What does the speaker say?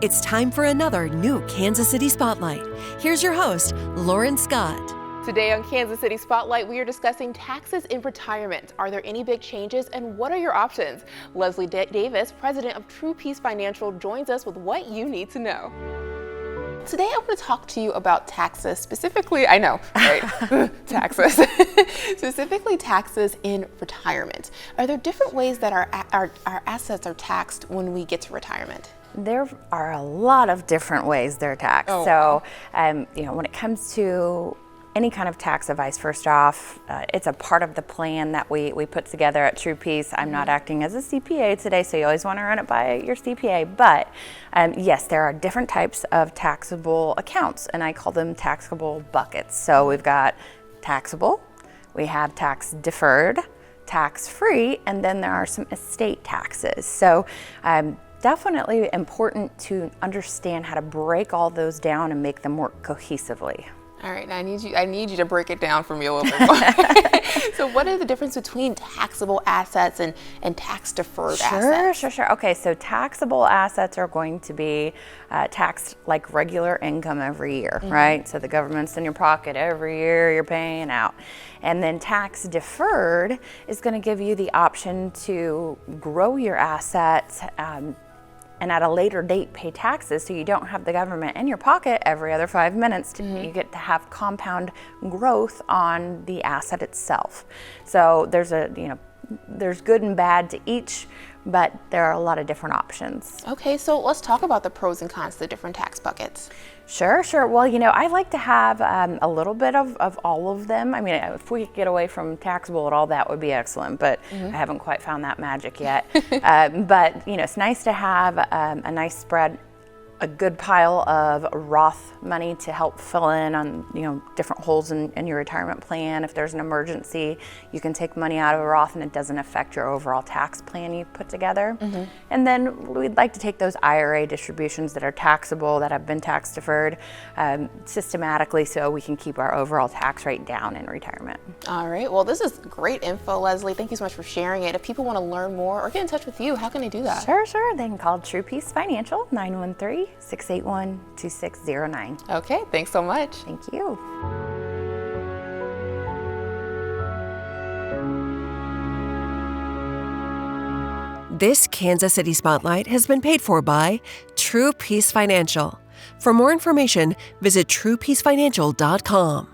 It's time for another new Kansas City Spotlight. Here's your host, Lauren Scott. Today on Kansas City Spotlight, we are discussing taxes in retirement. Are there any big changes and what are your options? Leslie Davis, president of True Peace Financial, joins us with what you need to know. Today, I'm going to talk to you about taxes, specifically, I know, right? Taxes. Specifically taxes in retirement. Are there different ways that our assets are taxed when we get to retirement? There are a lot of different ways they're taxed. Oh, wow. When it comes to any kind of tax advice, first off, it's a part of the plan that we put together at True Peace. I'm not acting as a CPA today, so you always want to run it by your CPA. But yes, there are different types of taxable accounts, and I call them taxable buckets. So we've got taxable, we have tax deferred, tax free, and then there are some estate taxes. So definitely important to understand how to break all those down and make them work cohesively. All right, now I need you to break it down for me a little bit more. So what is the difference between taxable assets and tax deferred assets? Sure. Okay, so taxable assets are going to be taxed like regular income every year, right? So the government's in your pocket every year, you're paying out. And then tax deferred is going to give you the option to grow your assets and at a later date pay taxes, so you don't have the government in your pocket every other 5 minutes. You get to have compound growth on the asset itself. So there's good and bad to each, but there are a lot of different options. Okay, so let's talk about the pros and cons to the different tax buckets. Sure. Well, I like to have a little bit of all of them. I mean, if we could get away from taxable at all, that would be excellent, but I haven't quite found that magic yet. But, it's nice to have a nice spread, a good pile of Roth money to help fill in on, different holes in your retirement plan. If there's an emergency, you can take money out of a Roth and it doesn't affect your overall tax plan you put together. And then we'd like to take those IRA distributions that are taxable, that have been tax deferred, systematically, so we can keep our overall tax rate down in retirement. All right, well, this is great info, Leslie. Thank you so much for sharing it. If people want to learn more or get in touch with you, how can they do that? Sure. They can call True Peace Financial, 913-681-2609. Okay, thanks so much. Thank you. This Kansas City Spotlight has been paid for by True Peace Financial. For more information, visit truepeacefinancial.com.